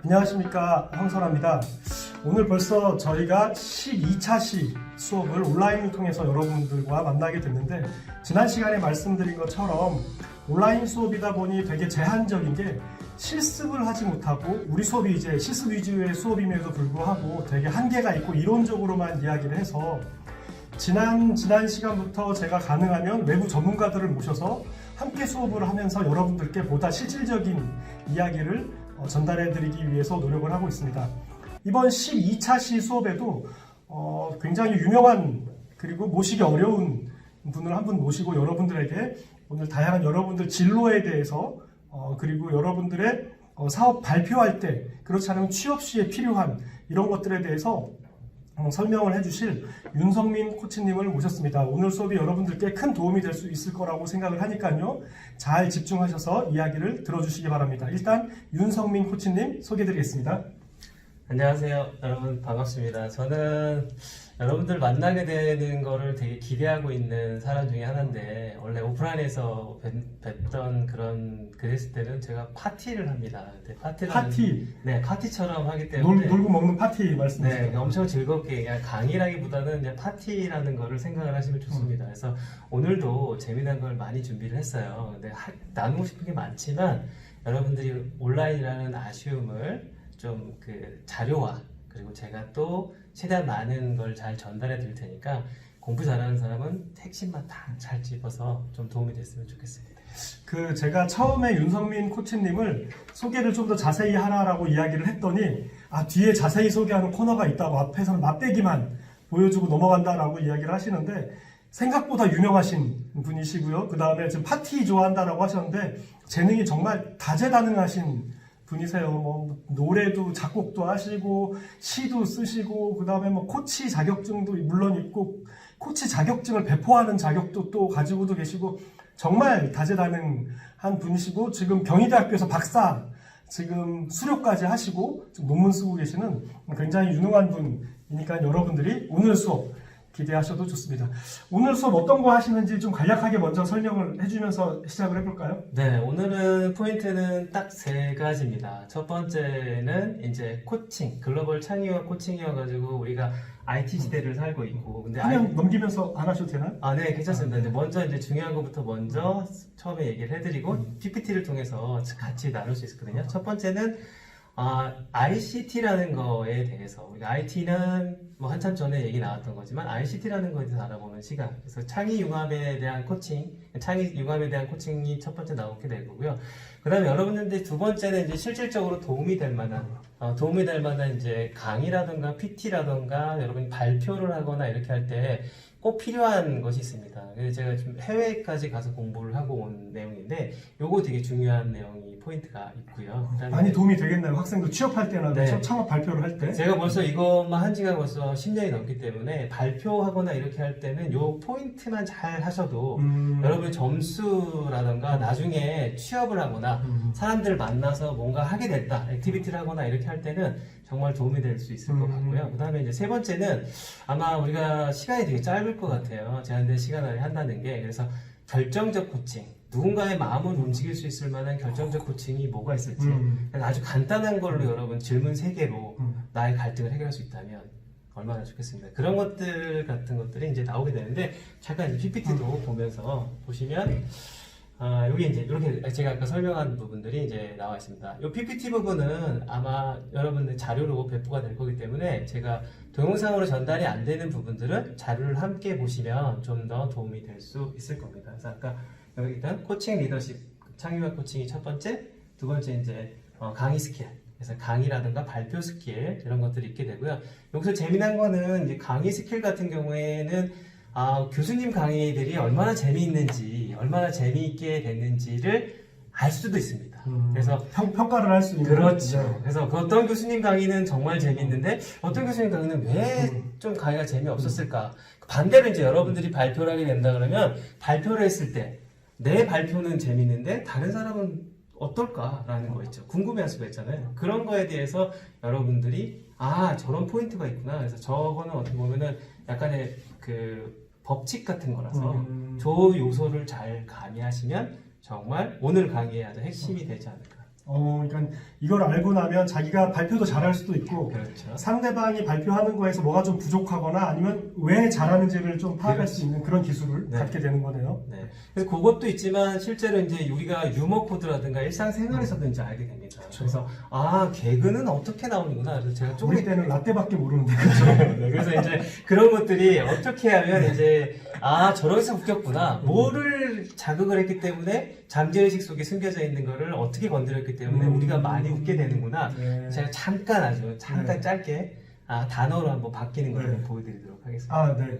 안녕하십니까, 황설아입니다. 오늘 벌써 저희가 12차시 수업을 온라인을 통해서 여러분들과 만나게 됐는데, 지난 시간에 말씀드린 것처럼 온라인 수업이다 보니 되게 제한적인 게 실습을 하지 못하고, 우리 수업이 이제 실습 위주의 수업임에도 불구하고 되게 한계가 있고 이론적으로만 이야기를 해서, 지난 시간부터 제가 가능하면 외부 전문가들을 모셔서 함께 수업을 하면서 여러분들께 보다 실질적인 이야기를 전달해드리기 위해서 노력을 하고 있습니다. 이번 12차시 수업에도 굉장히 유명한, 그리고 모시기 어려운 분을 한 분 모시고 여러분들에게 오늘 다양한 여러분들 진로에 대해서 그리고 여러분들의 사업 발표할 때, 그렇지 않으면 취업 시에 필요한 이런 것들에 대해서 설명을 해주실 윤성민 코치님을 모셨습니다. 오늘 수업이 여러분들께 큰 도움이 될 수 있을 거라고 생각을 하니까요, 잘 집중하셔서 이야기를 들어주시기 바랍니다. 일단 윤성민 코치님 소개해드리겠습니다. 안녕하세요, 여러분. 반갑습니다. 저는 여러분들 만나게 되는 거를 되게 기대하고 있는 사람 중에 하나인데, 원래 오프라인에서 뵀던 그랬을 때는 제가 파티를 합니다. 네, 파티처럼 하기 때문에 놀고 먹는 파티 말씀이시죠? 네, 엄청 즐겁게, 그냥 강의라기보다는 그냥 파티라는 거를 생각을 하시면 좋습니다. 그래서 오늘도 재미난 걸 많이 준비를 했어요. 근데 나누고 싶은 게 많지만 여러분들이 온라인이라는 아쉬움을 좀 자료와, 그리고 제가 또 최대한 많은 걸 잘 전달해 드릴 테니까 공부 잘하는 사람은 핵심만 다 잘 짚어서 좀 도움이 됐으면 좋겠습니다. 제가 처음에 윤성민 코치님을 소개를 좀 더 자세히 하라라고 이야기를 했더니, 뒤에 자세히 소개하는 코너가 있다고, 앞에서는 맛배기만 보여주고 넘어간다라고 이야기를 하시는데, 생각보다 유명하신 분이시고요. 그 다음에 지금 파티 좋아한다라고 하셨는데, 재능이 정말 다재다능하신 분이세요. 노래도 작곡도 하시고 시도 쓰시고, 그 다음에 코치 자격증도 물론 있고, 코치 자격증을 배포하는 자격도 또 가지고도 계시고, 정말 다재다능한 분이시고, 지금 경희대학교에서 박사 지금 수료까지 하시고 지금 논문 쓰고 계시는 굉장히 유능한 분이니까 여러분들이 오늘 수업 기대하셔도 좋습니다. 오늘 수업 어떤 거 하시는지 좀 간략하게 먼저 설명을 해주면서 시작을 해볼까요? 네, 오늘은 포인트는 딱 세 가지입니다. 첫 번째는 이제 코칭, 글로벌 창의와 코칭이어가지고 우리가 IT 시대를 살고 있고, 근데 화면 넘기면서 안 하셔도 되나요? 네, 괜찮습니다. 근데 먼저 이제 중요한 것부터 먼저 처음에 얘기를 해드리고 PPT를 통해서 같이 나눌 수 있거든요. 첫 번째는 ICT라는 거에 대해서, 우리가 IT는 한참 전에 얘기 나왔던 거지만 ICT라는 거에 대해서 알아보는 시간. 그래서 창의 융합에 대한 코칭이 첫 번째 나오게 될 거고요. 그 다음에 여러분들 두 번째는 이제 실질적으로 도움이 될 만한 이제 강의라든가 PT라든가 여러분이 발표를 하거나 이렇게 할 때 꼭 필요한 것이 있습니다. 그래서 제가 좀 해외까지 가서 공부를 하고 온 내용인데, 요거 되게 중요한 내용이 포인트가 있고요. 많이 도움이 되겠나요? 학생들 취업할 때나 네. 창업 발표를 할 때? 제가 벌써 이것만 한 지가 벌써 10년이 넘기 때문에 발표하거나 이렇게 할 때는 요 포인트만 잘 하셔도 여러분의 점수라던가 나중에 취업을 하거나 사람들을 만나서 뭔가 하게 됐다, 액티비티를 하거나 이렇게 할 때는 정말 도움이 될 수 있을 것 같고요. 그 다음에 이제 세 번째는, 아마 우리가 시간이 되게 짧을 것 같아요. 제한된 시간 안에 한다는 게. 그래서 결정적 코칭, 누군가의 마음을 움직일 수 있을 만한 결정적 코칭이 뭐가 있을지, 아주 간단한 걸로 여러분 질문 3개로 나의 갈등을 해결할 수 있다면 얼마나 좋겠습니다. 그런 것들 같은 것들이 이제 나오게 되는데, 잠깐 이제 PPT도 보면서 보시면, 여기 이제 이렇게 제가 아까 설명한 부분들이 이제 나와 있습니다. 이 PPT 부분은 아마 여러분들 자료로 배포가 될 거기 때문에, 제가 동영상으로 전달이 안 되는 부분들은 자료를 함께 보시면 좀 더 도움이 될 수 있을 겁니다. 그래서 아까 여기 일단 코칭 리더십, 창의와 코칭이 첫 번째, 두 번째 이제 강의 스킬, 그래서 강의라든가 발표 스킬, 이런 것들이 있게 되고요. 여기서 재미난 거는 이제 강의 스킬 같은 경우에는 교수님 강의들이 얼마나 재미있는지, 얼마나 재미있게 됐는지를 알 수도 있습니다. 그래서 평가를 할 수 있는. 그렇죠. 네. 그래서 어떤 교수님 강의는 정말 재미있는데 어떤 교수님 강의는 왜 좀 강의가 재미없었을까? 반대로 이제 여러분들이 발표를 하게 된다 그러면, 발표를 했을 때 내 발표는 재미있는데 다른 사람은 어떨까라는 거 있죠. 궁금해할 수가 있잖아요. 그런 거에 대해서 여러분들이 저런 포인트가 있구나. 그래서 저거는 어떻게 보면은 약간의 법칙 같은 거라서 저 요소를 잘 가미하시면 정말 오늘 강의의 아주 핵심이 되지 않을까. 그러니까 이걸 알고 나면 자기가 발표도 잘할 수도 있고 그렇죠. 상대방이 발표하는 거에서 뭐가 좀 부족하거나 아니면 왜 잘하는지를 좀 파악할 수 있는 그런 기술을 네. 갖게 되는 거네요. 네. 그래서 그것도 있지만 실제로 이제 우리가 유머 코드라든가 일상생활에서도 이제 알게 됩니다. 그래서 개그는 어떻게 나오는구나. 그래서 제가 조금 우리 때는 라떼밖에 모르는데. 네, 그래서 이제 그런 것들이 어떻게 하면 이제 저러서 웃겼구나. 뭐를 자극을 했기 때문에 잠재의식 속에 숨겨져 있는 거를 어떻게 건드렸기 때문에 우리가 많이 웃게 되는구나. 네. 제가 잠깐 네. 짧게 단어로 한번 바뀌는 걸 네. 보여드리도록 하겠습니다. 네.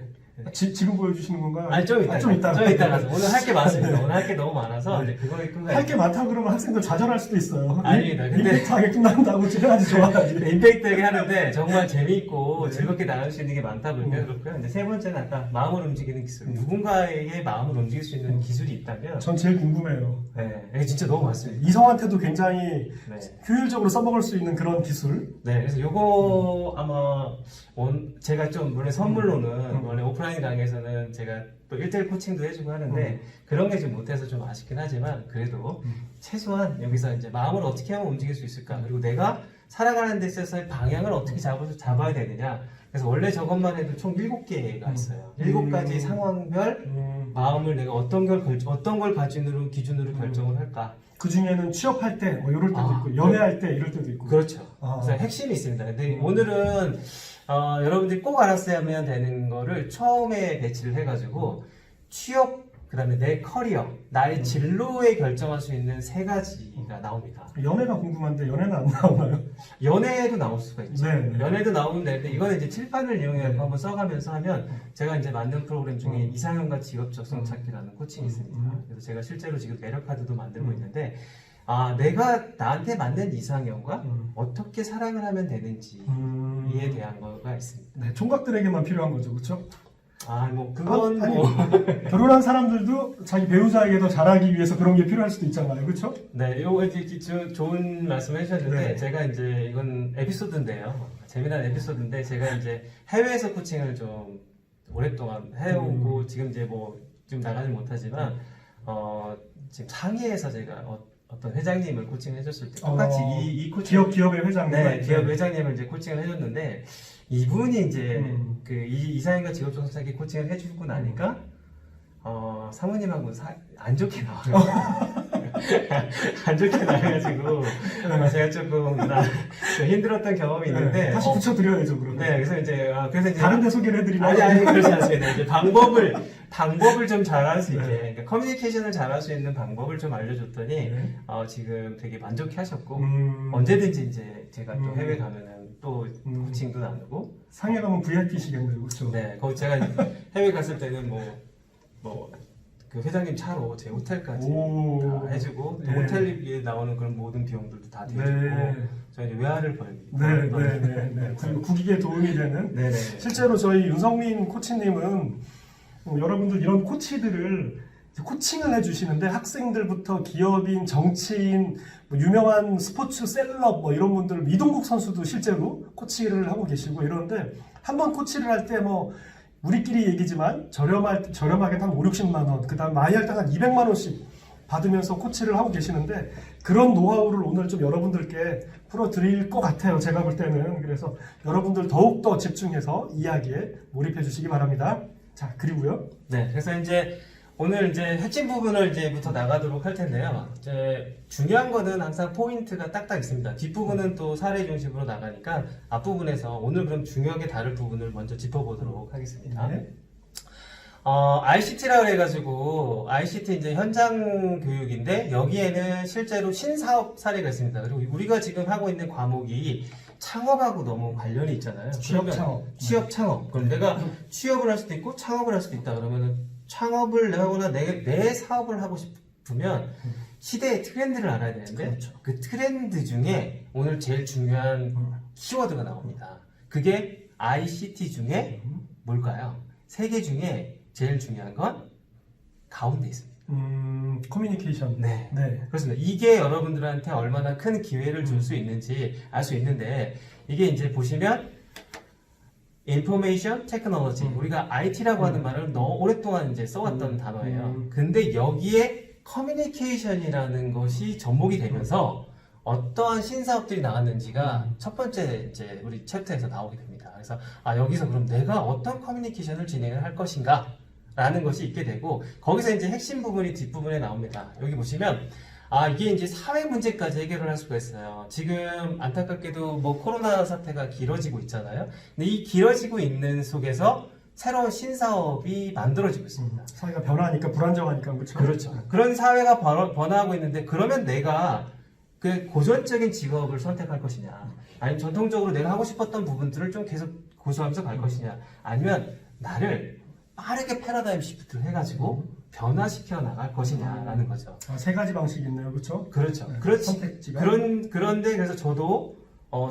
지금 보여주시는 건가요? 아니 좀 이따. 좀 이따. 좀 이따 가서 오늘 할 게 많습니다. 오늘 할 게 너무 많아서 이제 그거에 끝나요. 할 게 많다 그러면 학생들 좌절할 수도 있어요. 아닙니다. 근데 임팩트하게 끝난다고 해야지 좋아하지. 임팩트하게 하는데 정말 재미있고 즐겁게 나눌 수 있는 게 많다 보니까 그렇고요. 이제 세 번째는 아까 마음을 움직이는 기술. 누군가에게 마음을 움직일 수 있는 기술이 있다면 전 제일 궁금해요. 네, 이게 진짜 너무 많습니다. 이성한테도 굉장히 네. 효율적으로 써먹을 수 있는 그런 기술. 네, 그래서 요거 아마 제가 좀 원래 선물로는 원래 오프라인 강의에서는 제가 또 1대1 코칭도 해주고 하는데 그런 게 좀 못해서 좀 아쉽긴 하지만 그래도 최소한 여기서 이제 마음을 어떻게 하면 움직일 수 있을까 그리고 내가 살아가는 데 있어서의 방향을 어떻게 잡아야 되느냐 그래서 원래 저것만 해도 총 7개가 있어요. 7가지 상황별 마음을 내가 어떤 걸 기준으로 결정을 할까 그 중에는 취업할 때 뭐 이럴 때도 있고 연애할 때 이럴 때도 있고. 그렇죠. 그래서 핵심이 있습니다. 근데 오늘은 여러분들이 꼭 알았어야 되는 거를 처음에 배치를 해가지고 취업, 그 다음에 내 커리어, 나의 진로에 결정할 수 있는 3가지가 나옵니다. 연애가 궁금한데 연애는 안 나오나요? 연애도 나올 수가 있죠. 네. 연애도 나오면 되는데 이거는 이제 칠판을 이용해서 한번 써가면서 하면 제가 이제 만든 프로그램 중에 이상형과 직업 적성 찾기라는 코칭이 있습니다. 그래서 제가 실제로 지금 매력 카드도 만들고 있는데 내가 나한테 맞는 이상형과 어떻게 사랑을 하면 되는지에 대한 거가 있습니다. 네, 총각들에게만 필요한 거죠, 그렇죠? 그건 아니, 결혼한 사람들도 자기 배우자에게 더 잘하기 위해서 그런 게 필요할 수도 있잖아요, 그렇죠? 네, 이거 이제 좋은 말씀 해주셨는데 네. 제가 이제 이건 에피소드인데요. 재미난 에피소드인데 제가 이제 해외에서 코칭을 좀 오랫동안 해오고 지금 이제 지금 나가지 못하지만 지금 상해에서 제가 어떤 회장님을 코칭을 해줬을 때 똑같이 이 코칭 기업의 회장님, 네, 기업 회장님을 이제 코칭을 해줬는데 이분이 이제 그 이사님과 직업 정착기 코칭을 해주고 나니까 사모님하고 안 좋게 나와요. 안 좋게 나와가지고 제가 조금 좀 힘들었던 경험이 있는데 다시 붙여드려야죠, 그러면. 네, 그래서 이제 다른 데 소개를 해드리면 아니 그렇지 않습니다. 이제 방법을 좀 잘할 수 있게 그러니까 커뮤니케이션을 잘할 수 있는 방법을 좀 알려줬더니 지금 되게 만족해하셨고 언제든지 이제 제가 또 해외 가면은 또 코칭도 나누고 상해 가면 VIP시겠네요, 그렇죠? 네, 거기 제가 해외 갔을 때는 그 회장님 차로 제 호텔까지 다 해주고 또 호텔에 나오는 그런 모든 비용들도 다 대주고 저희 이제 외화를 벌 국익에 도움이 되는. 네네. 실제로 저희 윤성민 코치님은 여러분들 이런 코치들을 코칭을 해주시는데 학생들부터 기업인, 정치인, 유명한 스포츠 셀럽 이런 분들 이동국 선수도 실제로 코치를 하고 계시고 이러는데 한 번 코치를 할 때 우리끼리 얘기지만 저렴하게 한 5, 60만 원, 그 다음 많이 할 때 한 200만 원씩 받으면서 코치를 하고 계시는데 그런 노하우를 오늘 좀 여러분들께 풀어드릴 것 같아요. 제가 볼 때는. 그래서 여러분들 더욱더 집중해서 이야기에 몰입해 주시기 바랍니다. 자, 그리고요. 네, 그래서 이제 오늘 이제 핵심 부분을 이제부터 나가도록 할 텐데요. 이제 중요한 거는 항상 포인트가 딱딱 있습니다. 뒷부분은 또 사례 중심으로 나가니까 앞부분에서 오늘 그럼 중요하게 다룰 부분을 먼저 짚어보도록 하겠습니다. 네. ICT라고 해가지고 ICT 이제 현장 교육인데 여기에는 실제로 신사업 사례가 있습니다. 그리고 우리가 지금 하고 있는 과목이 창업하고 너무 관련이 있잖아요. 취업 창업. 그럼 내가 취업을 할 수도 있고 창업을 할 수도 있다. 그러면은 창업을 하거나 내 사업을 하고 싶으면 시대의 트렌드를 알아야 되는데 그 트렌드 중에 오늘 제일 중요한 키워드가 나옵니다. 그게 ICT 중에 뭘까요? 3개 중에 제일 중요한 건 가운데 있습니다. 커뮤니케이션. 네. 그렇습니다. 이게 여러분들한테 얼마나 큰 기회를 줄 수 있는지 알 수 있는데 이게 이제 보시면 Information Technology 우리가 IT라고 하는 말을 너무 오랫동안 이제 써왔던 단어예요. 근데 여기에 커뮤니케이션이라는 것이 접목이 되면서 어떠한 신사업들이 나왔는지가 첫 번째 이제 우리 챕터에서 나오게 됩니다. 그래서 여기서 그럼 내가 어떤 커뮤니케이션을 진행을 할 것인가 라는 것이 있게 되고, 거기서 이제 핵심 부분이 뒷부분에 나옵니다. 여기 보시면 이게 이제 사회 문제까지 해결을 할 수가 있어요. 지금 안타깝게도 뭐 코로나 사태가 길어지고 있잖아요. 근데 이 길어지고 있는 속에서 새로운 신사업이 만들어지고 있습니다. 사회가 변화하니까 불안정하니까 그렇죠. 그렇죠. 그런 사회가 변화하고 있는데, 그러면 내가 그 고전적인 직업을 선택할 것이냐, 아니면 전통적으로 내가 하고 싶었던 부분들을 좀 계속 고수하면서 갈 것이냐, 아니면 나를 빠르게 패러다임 시프트를 해가지고 변화시켜 나갈 것이냐라는 거죠. 세 가지 방식이 있네요, 그렇죠? 그렇죠. 네, 그렇지. 선택지가. 그런데 그래서 저도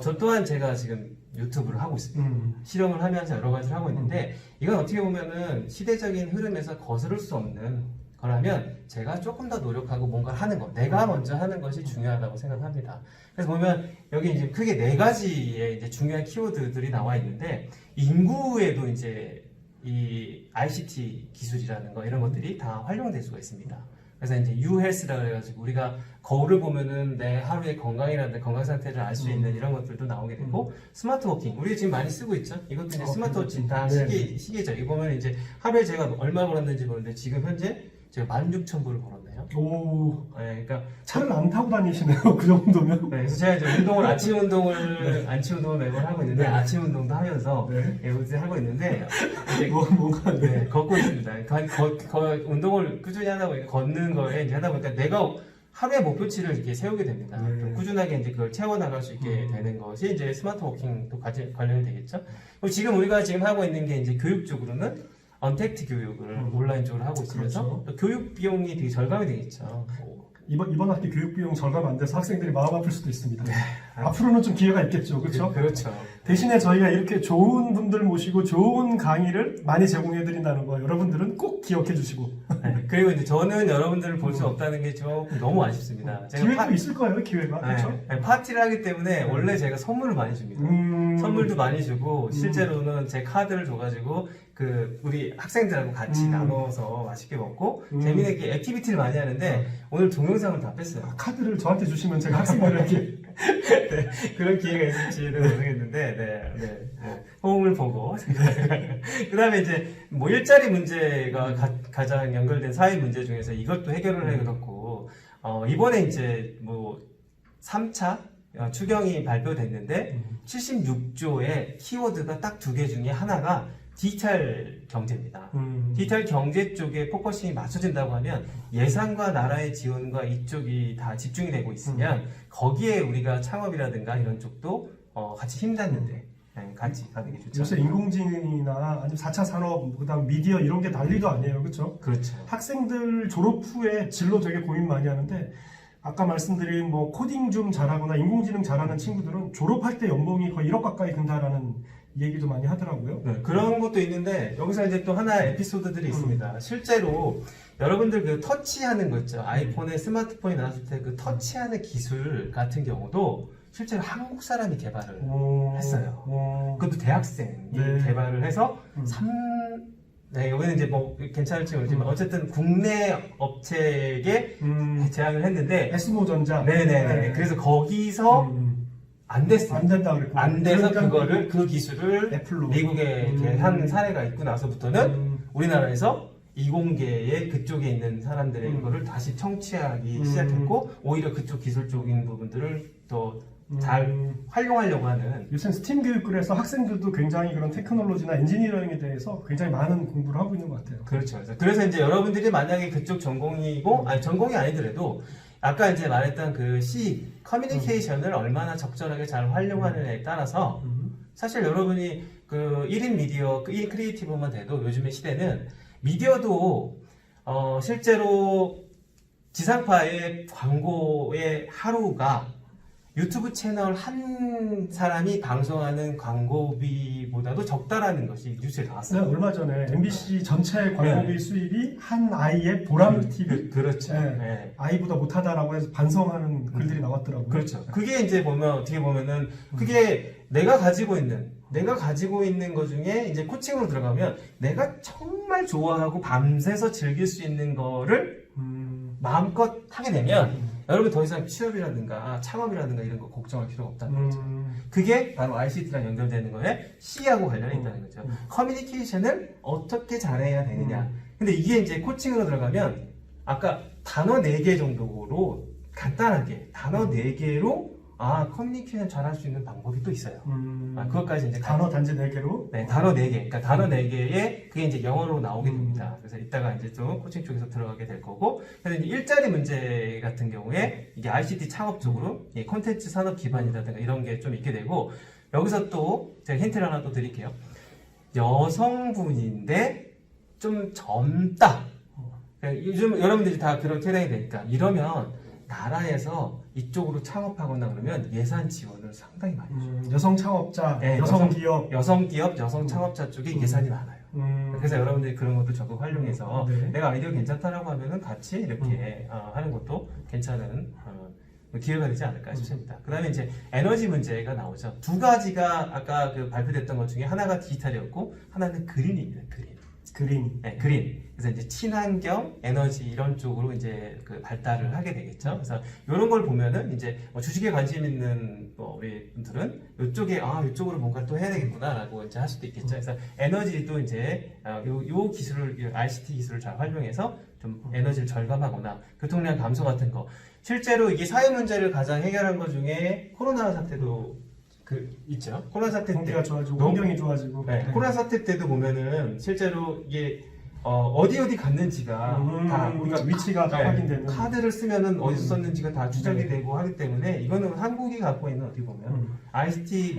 저 또한 제가 지금 유튜브를 하고 있습니다. 실험을 하면서 여러 가지를 하고 있는데, 이건 어떻게 보면은 시대적인 흐름에서 거스를 수 없는 거라면 제가 조금 더 노력하고 뭔가를 하는 것, 내가 먼저 하는 것이 중요하다고 생각합니다. 그래서 보면 여기 이제 크게 네 가지의 이제 중요한 키워드들이 나와 있는데, 인구에도 이제 이 ICT 기술이라는 거, 이런 것들이 다 활용될 수가 있습니다. 그래서 이제 유헬스라 그래가지고 우리가 거울을 보면은 내 하루의 건강이라든지 건강 상태를 알 수 있는 이런 것들도 나오게 되고, 스마트 워킹 우리 지금 많이 쓰고 있죠. 이것도 이제 스마트 워킹 다 시계죠. 이거 보면 이제 하루에 제가 얼마 벌었는지 보는데, 지금 현재 제가 16,000불을 벌었네요. 오, 네, 그러니까 차를 안 타고 다니시네요, 그 정도면. 네, 그래서 제가 이제 아침 운동을 매번 하고 있는데, 아침 운동도 하면서 요새 하고 있는데, 이제 뭔가 걷고 있습니다. 운동을 꾸준히 하다 보니까, 걷는 거에 이제 하다 보니까 내가 하루의 목표치를 이렇게 세우게 됩니다. 좀 꾸준하게 이제 그걸 채워나갈 수 있게 되는 것이 이제 스마트 워킹도 관련이 되겠죠. 그리고 지금 우리가 지금 하고 있는 게 이제 교육 쪽으로는 언택트 교육을 온라인 쪽으로 하고 있으면서, 그렇죠. 또 교육 비용이 되게 절감이 되겠죠. 이번 학기 교육 비용 절감 안 돼서 학생들이 마음 아플 수도 있습니다. 앞으로는 좀 기회가 있겠죠, 그렇죠? 그렇죠. 대신에 저희가 이렇게 좋은 분들 모시고 좋은 강의를 많이 제공해 드린다는 거, 여러분들은 꼭 기억해 주시고. 네, 그리고 이제 저는 여러분들을 볼 수 없다는 게 좀 너무 아쉽습니다. 기회가 있을 거예요, 기회가. 그렇죠? 네, 파티를 하기 때문에 원래 제가 선물을 많이 줍니다. 선물도 많이 주고, 실제로는 제 카드를 줘가지고 우리 학생들하고 같이 나눠서 맛있게 먹고 재미있게 액티비티를 많이 하는데, 오늘 동영상을 다 뺐어요. 카드를 저한테 주시면 제가 학생들에게 네, 그런 기회가 있을지는 모르겠는데, 호응을 보고 그 다음에 이제 뭐 일자리 문제가 가장 연결된 사회 문제 중에서 이것도 해결을 해놓고, 이번에 이제 뭐 3차 추경이 발표됐는데 76조의 키워드가 딱 두 개 중에 하나가 디지털 경제입니다. 디지털 경제 쪽에 포커싱이 맞춰진다고 하면, 예산과 나라의 지원과 이쪽이 다 집중이 되고 있으면 거기에 우리가 창업이라든가 이런 쪽도 같이 힘닿는데 같이 가는 게 좋죠. 요새 인공지능이나 아니면 4차 산업, 그다음 미디어 이런 게 난리도 아니에요, 그렇죠? 그렇죠. 학생들 졸업 후에 진로 되게 고민 많이 하는데, 아까 말씀드린 뭐 코딩 좀 잘하거나 인공지능 잘하는 친구들은 졸업할 때 연봉이 거의 1억 가까이 든다라는 얘기도 많이 하더라고요. 네, 그런 것도 있는데, 여기서 이제 또 하나 에피소드들이 있습니다. 실제로 여러분들 그 터치하는 거 있죠. 아이폰에 스마트폰이 나왔을 때 그 터치하는 기술 같은 경우도 실제로 한국 사람이 개발을 했어요. 그것도 대학생이 개발을 해서 여기는 이제 뭐 괜찮을지 모르지만 어쨌든 국내 업체에게 제안을 했는데, 에스모전자. 그래서 거기서 안 됐어요. 안 된다 그랬고. 안 돼서 그러니까 그 기술을 애플로. 미국에 이렇게 한 사례가 있고 나서부터는 우리나라에서 이공계의 그쪽에 있는 사람들의 거를 다시 청취하기 시작했고, 오히려 그쪽 기술적인 부분들을 더 잘 활용하려고 하는. 요새 스팀 교육을해서 학생들도 굉장히 그런 테크놀로지나 엔지니어링에 대해서 굉장히 많은 공부를 하고 있는 것 같아요. 그렇죠. 그래서 이제 여러분들이 만약에 그쪽 전공이고, 아니 전공이 아니더라도 아까 이제 말했던 그 커뮤니케이션을 얼마나 적절하게 잘 활용하느냐에 따라서, 사실 여러분이 그 1인 미디어, 1인 크리에이티브만 돼도 요즘의 시대는 미디어도 실제로 지상파의 광고의 하루가 유튜브 채널 한 사람이 방송하는 광고비보다도 적다라는 것이 뉴스에 나왔어요. 얼마 전에 MBC 전체 광고비 수입이 한 아이의 보람 TV, 그렇죠. 아이보다 못하다라고 해서 반성하는 글들이 나왔더라고요. 그렇죠. 그게 이제 보면 어떻게 보면은 그게 내가 가지고 있는 것 중에 이제 코칭으로 들어가면 내가 정말 좋아하고 밤새서 즐길 수 있는 거를 마음껏 하게 되면 여러분 더 이상 취업이라든가 창업이라든가 이런 거 걱정할 필요가 없다는 거죠. 그게 바로 ICT랑 연결되는 거에 C하고 관련이 있다는 거죠. 커뮤니케이션을 어떻게 잘해야 되느냐. 근데 이게 이제 코칭으로 들어가면 아까 단어 4개 정도로 간단하게 단어 4개로 커뮤니케이션 잘할 수 있는 방법이 또 있어요. 그것까지 이제 단어 단지 4개로? 네, 단어 4개. 그러니까 단어 4개에 그게 이제 영어로 나오게 됩니다. 그래서 이따가 이제 좀 코칭 쪽에서 들어가게 될 거고. 그래서 이제 일자리 문제 같은 경우에 이게 ICT 창업 쪽으로 이 콘텐츠 산업 기반이라든가 이런 게 좀 있게 되고, 여기서 또 제가 힌트를 하나 또 드릴게요. 여성분인데 좀 젊다. 요즘 여러분들이 다 그런 태양이 되니까 이러면 나라에서 이쪽으로 창업하거나 그러면 예산 지원을 상당히 많이 줘요. 여성 창업자, 네, 여성 기업, 여성 창업자 쪽에 예산이 많아요. 그래서 여러분들이 그런 것도 적극 활용해서 내가 아이디어 괜찮다라고 하면은 같이 이렇게 하는 것도 괜찮은 기회가 되지 않을까 싶습니다. 그 다음에 이제 에너지 문제가 나오죠. 두 가지가 아까 그 발표됐던 것 중에 하나가 디지털이었고 하나는 그린입니다. 그린. 네, 그린. 그래서 이제 친환경, 에너지 이런 쪽으로 이제 그 발달을 하게 되겠죠. 그래서 이런 걸 보면은 이제 주식에 관심 있는 우리 분들은 이쪽으로 뭔가 또 해야 되겠구나라고 이제 할 수도 있겠죠. 그래서 에너지도 이제 요 기술을, ICT 기술을 잘 활용해서 좀 에너지를 절감하거나 교통량 감소 같은 거. 실제로 이게 사회 문제를 가장 해결한 것 중에 코로나 사태도 있죠. 코로나 사태 경기가 좋아지고 환경이 좋아지고. 네, 코로나 사태 때도 보면은 실제로 이게 어디 갔는지가 다 우리가 위치가 다 확인되는 카드를 쓰면은 어디서 썼는지가 다 추적이 되고 하기 때문에 이거는 한국이 갖고 있는 어떻게 보면 IT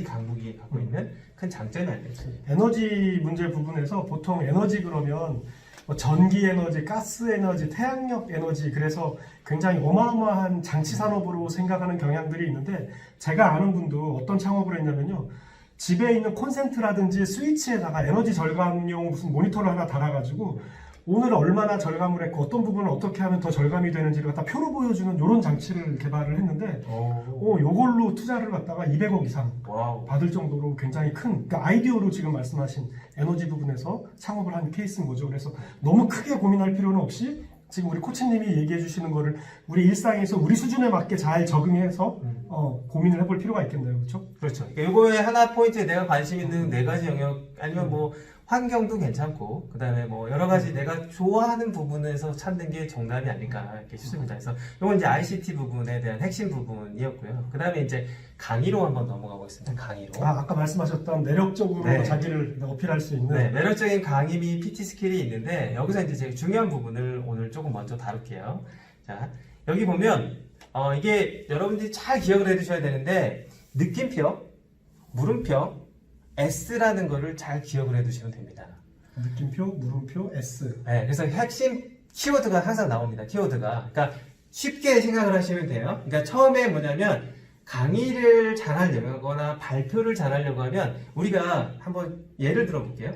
강국이 갖고 있는 큰 장점이 아니겠죠. 에너지 문제 부분에서 보통 에너지 그러면 전기 에너지, 가스 에너지, 태양력 에너지, 그래서 굉장히 어마어마한 장치 산업으로 생각하는 경향들이 있는데, 제가 아는 분도 어떤 창업을 했냐면요, 집에 있는 콘센트라든지 스위치에다가 에너지 절감용 무슨 모니터를 하나 달아가지고 오늘 얼마나 절감을 했고 어떤 부분을 어떻게 하면 더 절감이 되는지를 갖다 표로 보여주는 이런 장치를 개발을 했는데, 요걸로 투자를 갖다가 200억 이상 받을 정도로 굉장히 큰, 그러니까 아이디어로 지금 말씀하신 에너지 부분에서 창업을 한 케이스인 거죠. 그래서 너무 크게 고민할 필요는 없이 지금 우리 코치님이 얘기해 주시는 거를 우리 일상에서 우리 수준에 맞게 잘 적응해서 고민을 해볼 필요가 있겠네요. 그렇죠? 그렇죠. 이거에 하나 포인트에 내가 관심 있는 4가지 영역, 아니면 뭐 환경도 괜찮고, 그 다음에 뭐 여러 가지 내가 좋아하는 부분에서 찾는 게 정답이 아닐까 이렇게 싶습니다. 그래서 이건 이제 ICT 부분에 대한 핵심 부분이었고요. 그 다음에 이제 강의로 한번 넘어가 보겠습니다. 강의로. 아까 말씀하셨던 매력적으로 자기를 어필할 수 있는. 매력적인 강의 및 PT 스킬이 있는데, 여기서 이제 제가 중요한 부분을 오늘 조금 먼저 다룰게요. 자, 여기 보면 이게 여러분들이 잘 기억을 해두셔야 되는데, 느낌표, 물음표, S라는 거를 잘 기억을 해두시면 됩니다. 느낌표, 물음표, S. 네, 그래서 핵심 키워드가 항상 나옵니다. 키워드가. 그러니까 쉽게 생각을 하시면 돼요. 그러니까 처음에 뭐냐면 강의를 잘하려거나 발표를 잘하려고 하면 우리가 한번 예를 들어 볼게요.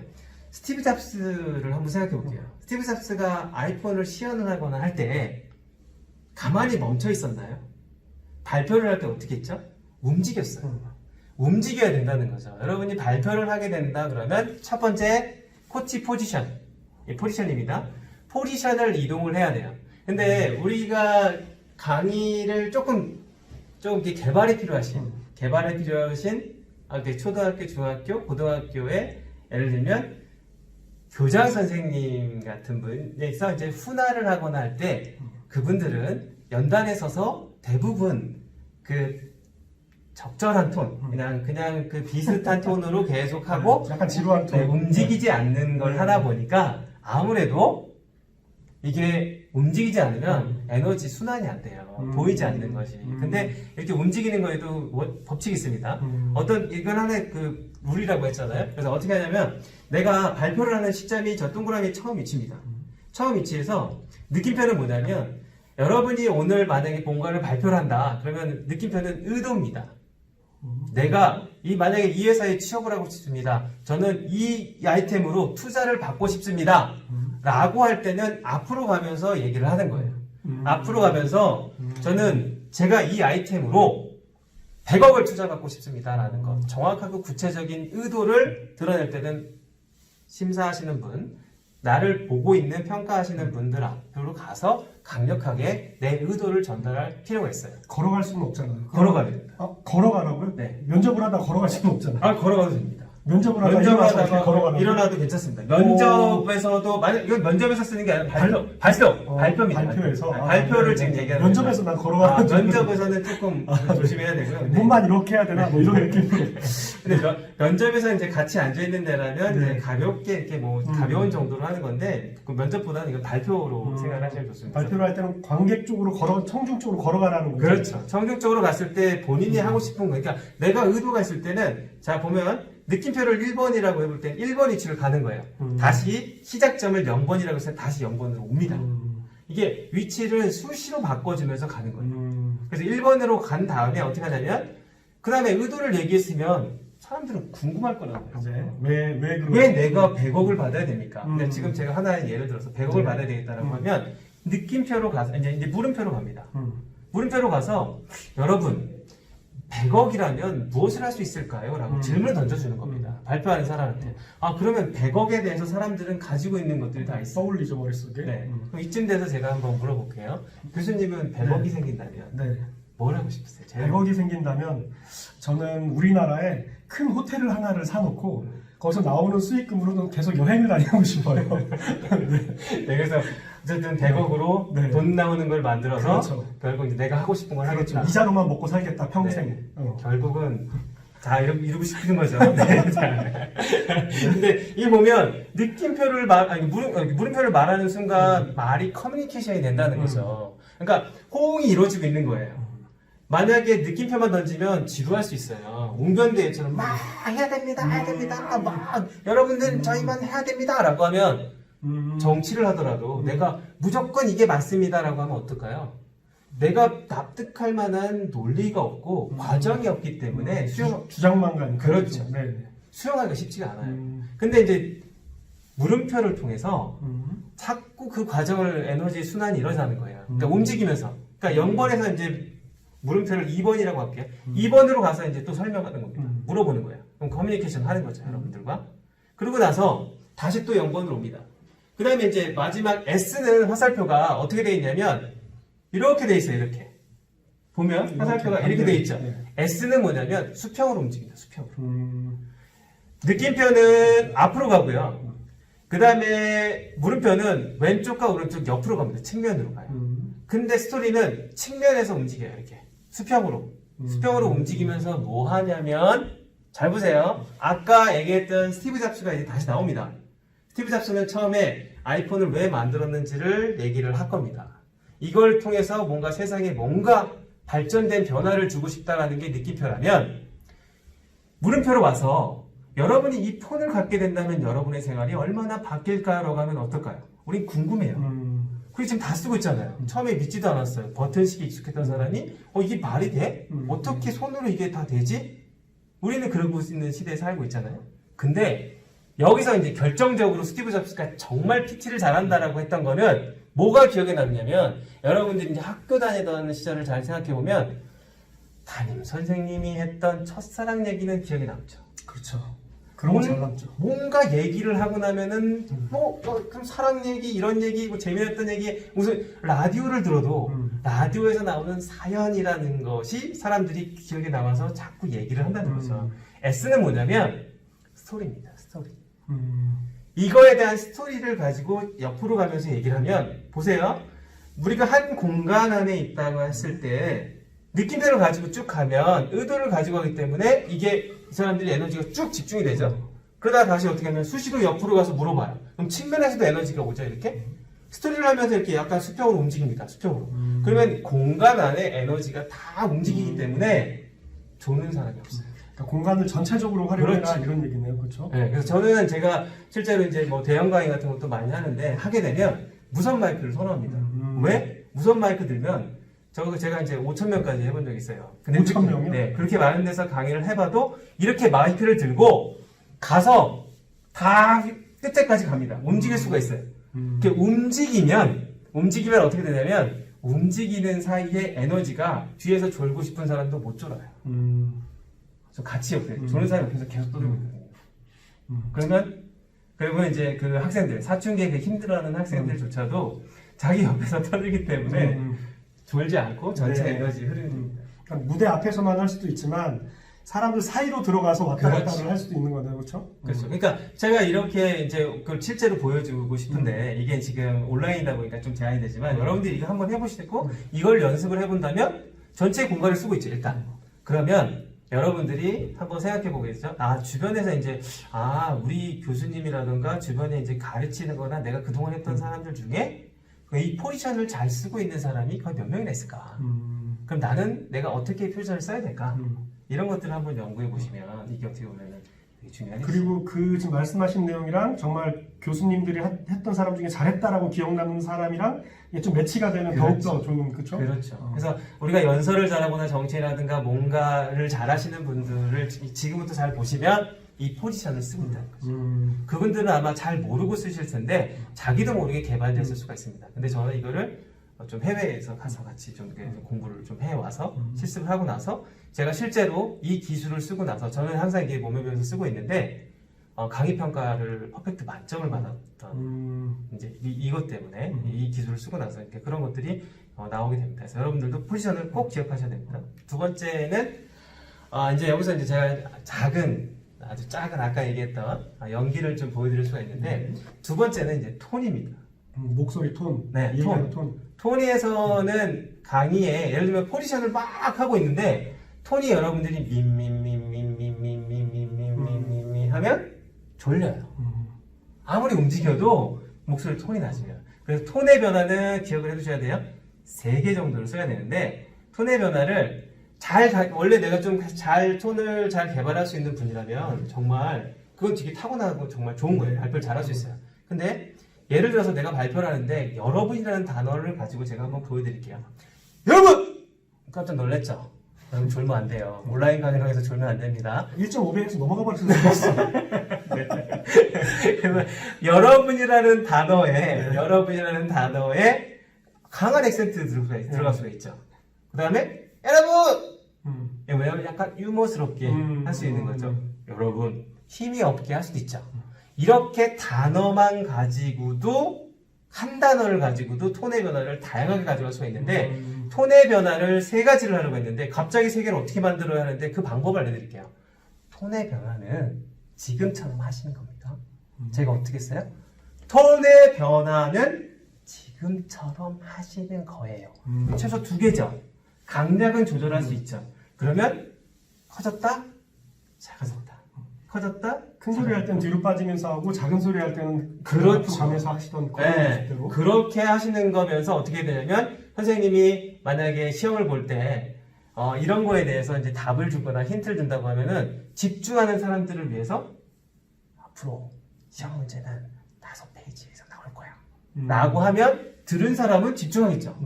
스티브 잡스를 한번 생각해 볼게요. 스티브 잡스가 아이폰을 시연을 하거나 할 때 가만히 멈춰 있었나요? 발표를 할 때 어떻게 했죠? 움직였어요. 움직여야 된다는 거죠. 여러분이 발표를 하게 된다 그러면 첫 번째 코치 포지션, 포지션입니다. 포지션을 이동을 해야 돼요. 근데 우리가 강의를 조금 이렇게 개발이 필요하신 초등학교, 중학교, 고등학교에 예를 들면 교장 선생님 같은 분에서 이제 훈화를 하거나 할 때 그분들은 연단에 서서 대부분 그 적절한 톤, 그냥 그 비슷한 톤으로 계속하고 약간 지루한 톤, 움직이지 않는 걸 하다 보니까 아무래도 이게 움직이지 않으면 에너지 순환이 안 돼요. 보이지 않는 것이. 근데 이렇게 움직이는 거에도 법칙이 있습니다. 이건 하나의 그 룰이라고 했잖아요. 그래서 어떻게 하냐면 내가 발표를 하는 시점이 저 동그라미 처음 위치입니다. 처음 위치에서 느낌표는 뭐냐면 여러분이 오늘 만약에 뭔가를 발표를 한다. 그러면 느낌표는 의도입니다. 내가 만약에 이 회사에 취업을 하고 싶습니다. 저는 이 아이템으로 투자를 받고 싶습니다. 라고 할 때는 앞으로 가면서 얘기를 하는 거예요. 앞으로 가면서 저는 제가 이 아이템으로 100억을 투자받고 싶습니다. 라는 것. 정확하고 구체적인 의도를 드러낼 때는 심사하시는 분, 나를 보고 있는 평가하시는 분들 앞으로 가서 강력하게 내 의도를 전달할 필요가 있어요. 걸어갈 수는 없잖아요. 걸어가야 됩니다. 걸어가라고요? 네. 면접을 하다 걸어갈 수는 없잖아요. 걸어가도 됩니다. 면접을 하다 면접을 일어나서 이렇게 하다가 걸어가라고. 일어나도 괜찮습니다. 면접에서도 만약 이건 면접에서 쓰는 게 아니라 발표입니다. 발표에서 발표를 지금 얘기하는 면접에서 난 걸어가는 면접에서는 조금 조심해야 되고요. 근데 몸만 이렇게 해야 되나 뭐 이런 느낌으로. 근데 면접에서 이제 같이 앉아 있는 데라면 네. 이제 가볍게 이렇게 뭐 가벼운 정도로 하는 건데 그 면접보다는 이건 발표로 생각하시면 좋습니다. 발표를 할 때는 관객 쪽으로 청중 쪽으로 걸어가라는 거죠. 그렇죠. 청중적으로 갔을 때 본인이 하고 싶은 거, 그러니까 내가 의도가 있을 때는 자 보면 느낌표를 1번이라고 해볼 때 1번 위치를 가는 거예요. 다시 시작점을 0번이라고 해서 다시 0번으로 옵니다. 이게 위치를 수시로 바꿔주면서 가는 거예요. 그래서 1번으로 간 다음에 어떻게 하냐면 그 다음에 의도를 얘기했으면 사람들은 궁금할 거라고요. 왜 내가 100억을 받아야 됩니까? 근데 지금 제가 하나의 예를 들어서 100억을 받아야 되겠다라고 하면 느낌표로 가서 이제 물음표로 갑니다. 물음표로 가서 여러분 100억이라면 무엇을 할 수 있을까요? 라고 질문을 던져주는 겁니다. 발표하는 사람한테. 그러면 100억에 대해서 사람들은 가지고 있는 것들이 다 있어요. 떠올리죠, 머릿속에. 네. 그럼 이쯤 돼서 제가 한번 물어볼게요. 교수님은 100억이 생긴다면 뭘 하고 싶으세요? 100억이 생긴다면 저는 우리나라에 큰 호텔을 하나를 사놓고 거기서 나오는 수익금으로는 계속 여행을 다니고 싶어요. 네, 그래서 어쨌든 100억으로 돈 나오는 걸 만들어서 그렇죠. 결국 이제 내가 하고 싶은 걸 하겠다. 이자로만 먹고 살겠다 평생. 결국은 다 이루고 싶은 거죠. 네. 근데 이 보면 느낌표를 물음표를 말하는 순간 말이 커뮤니케이션이 된다는 거죠. 그러니까 호응이 이루어지고 있는 거예요. 만약에 느낌표만 던지면 지루할 수 있어요. 웅변대회처럼 막 해야 됩니다, 막 여러분들 저희만 해야 됩니다라고 하면 정치를 하더라도 내가 무조건 이게 맞습니다라고 하면 어떨까요? 내가 납득할 만한 논리가 없고 과정이 없기 때문에 주장만 가는 그렇죠. 수용하기가 쉽지가 않아요. 근데 이제 물음표를 통해서 자꾸 그 과정을 에너지 순환이 일어나는 거예요. 그러니까 움직이면서. 그러니까 0번에서 이제 물음표를 2번이라고 할게요. 2번으로 가서 이제 또 설명하는 겁니다. 물어보는 거예요. 그럼 커뮤니케이션 하는 거죠, 여러분들과. 그러고 나서 다시 또 0번으로 옵니다. 그 다음에 이제 마지막 S는 화살표가 어떻게 되어 있냐면 이렇게 되어 있어요, 이렇게. 보면 화살표가 이렇게 되어 있죠. S는 뭐냐면 수평으로 움직입니다, 수평으로. 느낌표는 앞으로 가고요. 그 다음에 물음표는 왼쪽과 오른쪽 옆으로 갑니다. 측면으로 가요. 근데 스토리는 측면에서 움직여요, 이렇게. 수평으로 움직이면서 뭐 하냐면, 잘 보세요. 아까 얘기했던 스티브 잡스가 이제 다시 나옵니다. 스티브 잡스는 처음에 아이폰을 왜 만들었는지를 얘기를 할 겁니다. 이걸 통해서 뭔가 세상에 뭔가 발전된 변화를 주고 싶다라는 게 느낌표라면, 물음표로 와서 여러분이 이 폰을 갖게 된다면 여러분의 생활이 얼마나 바뀔까라고 하면 어떨까요? 우린 궁금해요. 그게 지금 다 쓰고 있잖아요. 처음에 믿지도 않았어요. 버튼식에 익숙했던 사람이 이게 말이 돼? 어떻게 손으로 이게 다 되지? 우리는 그러고 있는 시대에 살고 있잖아요. 근데 여기서 이제 결정적으로 스티브 잡스가 정말 PT를 잘한다라고 했던 거는 뭐가 기억에 남냐면 여러분들이 이제 학교 다니던 시절을 잘 생각해보면 담임 선생님이 했던 첫사랑 얘기는 기억에 남죠. 그렇죠. 그런 거 잘 남죠. 뭔가 얘기를 하고 나면은 그럼 사랑 얘기, 이런 얘기, 뭐 재미났던 얘기, 무슨 라디오를 들어도 라디오에서 나오는 사연이라는 것이 사람들이 기억에 남아서 자꾸 얘기를 한다는 거죠. S는 뭐냐면 스토리입니다. 스토리. 이거에 대한 스토리를 가지고 옆으로 가면서 얘기를 하면 보세요. 우리가 한 공간 안에 있다고 했을 때 느낌표를 가지고 쭉 가면 의도를 가지고 가기 때문에 이게 이 사람들이 에너지가 쭉 집중이 되죠. 그러다가 다시 어떻게 하면 수시로 옆으로 가서 물어봐요. 그럼 측면에서도 에너지가 오죠, 이렇게. 스토리를 하면서 이렇게 약간 수평으로 움직입니다, 수평으로. 그러면 공간 안에 에너지가 다 움직이기 때문에 조는 사람이 없어요. 그러니까 공간을 전체적으로 활용해라 그렇죠. 이런 얘기네요, 그렇죠? 네, 그래서 저는 제가 실제로 이제 뭐 대형 강의 같은 것도 많이 하는데 하게 되면 무선 마이크를 선호합니다. 왜? 무선 마이크 들면 제가 이제 5,000명까지 해본 적이 있어요. 근데 5,000명이요? 네, 그렇게 많은 데서 강의를 해봐도 이렇게 마이크를 들고 가서 다 끝에까지 갑니다. 움직일 수가 있어요. 이렇게 움직이면 어떻게 되냐면 움직이는 사이에 에너지가 뒤에서 졸고 싶은 사람도 못 졸아요. 저 같이 옆에 조는 사람이 옆에서 계속 떠들고 있거든요. 그러면 그리고 이제 그 학생들, 사춘기에 그 힘들어하는 학생들조차도 자기 옆에서 터지기 때문에 졸지 않고 전체 네. 에너지 흐르는. 그러니까 무대 앞에서만 할 수도 있지만 사람들 사이로 들어가서 왔다 그렇지. 갔다를 할 수도 있는 거네요, 그렇죠? 그렇죠. 그러니까 제가 이렇게 이제 그걸 실제로 보여주고 싶은데 이게 지금 온라인이다 보니까 좀 제한이 되지만 여러분들이 이거 한번 해보시고 이걸 연습을 해본다면 전체 공간을 쓰고 있죠, 일단. 그러면 여러분들이 한번 생각해 보겠죠? 아, 주변에서 이제, 우리 교수님이라든가 주변에 이제 가르치는 거나 내가 그동안 했던 사람들 중에 이 포지션을 잘 쓰고 있는 사람이 거의 몇 명이나 있을까? 그럼 나는 내가 어떻게 포지션을 써야 될까? 이런 것들을 한번 연구해 보시면 이게 어떻게 보면은 되게 중요하겠죠. 그리고 그 지금 말씀하신 내용이랑 정말 교수님들이 했던 사람 중에 잘했다라고 기억나는 사람이랑 이게 좀 매치가 되면 그렇죠. 더욱더 좋은, 그렇죠? 그렇죠. 그래서 우리가 연설을 잘하거나 정치라든가 뭔가를 잘하시는 분들을 지금부터 잘 보시면 이 포지션을 쓰고 있다는 거죠. 그분들은 아마 잘 모르고 쓰실 텐데 자기도 모르게 개발됐을 수가 있습니다. 근데 저는 이거를 좀 해외에서 가서 같이 좀 이렇게 공부를 좀 해와서 실습을 하고 나서 제가 실제로 이 기술을 쓰고 나서 저는 항상 이게 몸에 배워서 쓰고 있는데 강의 평가를 퍼펙트 만점을 받았던 이제 이것 때문에 이 기술을 쓰고 나서 이렇게 그런 것들이 나오게 됩니다. 그래서 여러분들도 포지션을 꼭 기억하셔야 됩니다. 두 번째는 이제 여기서 이제 제가 아주 작은 아까 얘기했던 연기를 좀 보여드릴 수가 있는데 두 번째는 이제 톤입니다. 목소리 톤, 네, 얘기하는 톤. 톤에서는 강의에 예를 들면 포지션을 막 하고 있는데 톤이 여러분들이 미미미미미미미미미미 하면 졸려요. 아무리 움직여도 목소리 톤이 낮으면. 그래서 톤의 변화는 기억을 해두셔야 돼요. 3개 정도를 써야 되는데 톤의 변화를 원래 내가 좀 톤을 잘 개발할 수 있는 분이라면 정말 그건 되게 타고나고 정말 좋은 거예요. 발표를 잘할 수 있어요. 근데 예를 들어서 내가 발표를 하는데 여러분이라는 단어를 가지고 제가 한번 보여드릴게요. 여러분! 깜짝 놀랐죠? 여러분 졸면 안 돼요. 온라인 강의를 해서 졸면 안 됩니다. 1.5배에서 넘어가 버릴 수도 있어. 그래서 여러분이라는 단어에 강한 액센트 들어갈 수가 있죠. 그 다음에 여러분! 왜냐면 약간 유머스럽게 할 수 있는 거죠. 여러분, 힘이 없게 할 수도 있죠. 이렇게 단어만 가지고도 한 단어를 가지고도 톤의 변화를 다양하게 가져갈 수가 있는데 톤의 변화를 3가지를 하려고 했는데 갑자기 3개를 어떻게 만들어야 하는데 그 방법을 알려드릴게요. 톤의 변화는 지금처럼 하시는 겁니다. 제가 어떻게 써요? 톤의 변화는 지금처럼 하시는 거예요. 최소 2개죠. 강약은 조절할 수 있죠. 그러면 커졌다, 작아졌다. 커졌다, 큰 소리 할 때는 뒤로 빠지면서 하고 작은 소리 할 때는 그렇죠. 가면서 하시던 네, 대로. 그렇게 하시는 거면서 어떻게 되냐면 선생님이 만약에 시험을 볼 때 이런 거에 대해서 이제 답을 주거나 힌트를 준다고 하면은 집중하는 사람들을 위해서 앞으로 시험 문제는 5페이지 이상 나올 거야 라고 하면 들은 사람은 집중하겠죠.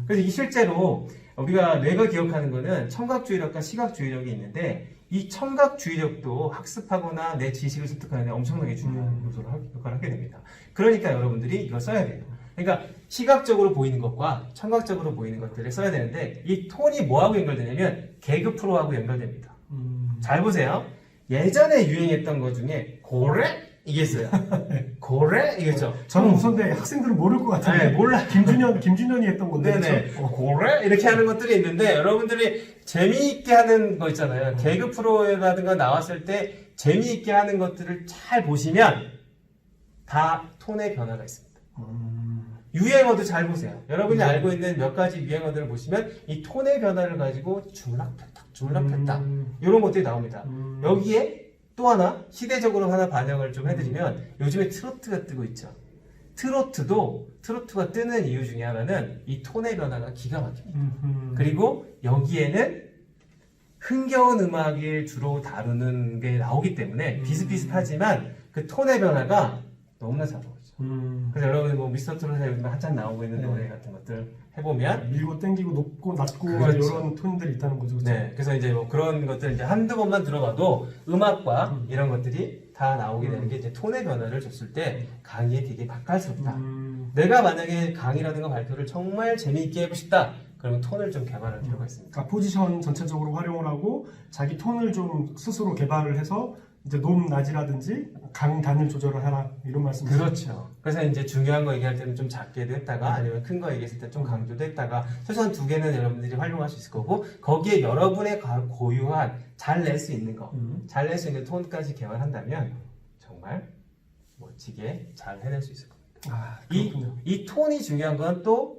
그래서 이게 실제로 우리가 뇌가 기억하는 거는 청각주의력과 시각주의력이 있는데 이 청각주의력도 학습하거나 내 지식을 습득하는 데 엄청나게 중요한 역할을 하게 됩니다. 그러니까 여러분들이 이걸 써야 돼요. 그러니까 시각적으로 보이는 것과 청각적으로 보이는 것들을 써야 되는데 이 톤이 뭐하고 연결되냐면 개그 프로하고 연결됩니다. 잘 보세요. 예전에 유행했던 것 중에 고래? 이게 있어요. 고래? 이거죠. 저는 우선데 학생들은 모를 것 같은데. 네, 몰라. 김준현이 했던 건데. 네네. 그렇죠? 고래? 이렇게 하는 것들이 있는데 여러분들이 재미있게 하는 거 있잖아요. 개그 프로라든가 나왔을 때 재미있게 하는 것들을 잘 보시면 다 톤의 변화가 있습니다. 유행어도 잘 보세요. 여러분이 알고 있는 몇 가지 유행어들을 보시면 이 톤의 변화를 가지고 주물락폈다 이런 것들이 나옵니다. 여기에 또 하나 시대적으로 하나 반영을 좀 해드리면 요즘에 트로트가 뜨고 있죠. 트로트가 뜨는 이유 중에 하나는 이 톤의 변화가 기가 막힙니다. 그리고 여기에는 흥겨운 음악을 주로 다루는 게 나오기 때문에 비슷비슷하지만 그 톤의 변화가 너무나 잘 나오죠. 그래서 여러분 뭐 미스터 트롯에 요즘 한참 나오고 있는 노래 같은 것들 해보면 밀고 땡기고 높고 낮고 그렇죠. 이런 톤들이 있다는 거죠. 그렇죠? 네, 그래서 이제 뭐 그런 것들 이제 한두 번만 들어봐도 음악과 이런 것들이 다 나오게 되는 게 이제 톤의 변화를 줬을 때 강의에 되게 맛깔스럽다. 내가 만약에 강의라든가 발표를 정말 재미있게 해보고 싶다. 그러면 톤을 좀 개발할 필요가 있습니다. 그러니까 포지션 전체적으로 활용을 하고 자기 톤을 좀 스스로 개발을 해서 이제 높낮이라든지 강단을 조절을 하라 이런 말씀이시죠? 그렇죠. 그래서 이제 중요한 거 얘기할 때는 좀 작게도 했다가 아니면 큰 거 얘기했을 때 좀 강조도 했다가 최소한 2개는 여러분들이 활용할 수 있을 거고 거기에 여러분의 고유한 잘 낼 수 있는 거, 잘 낼 수 있는 톤까지 개발한다면 정말 멋지게 잘 해낼 수 있을 겁니다. 아, 그렇군요. 이 톤이 중요한 건 또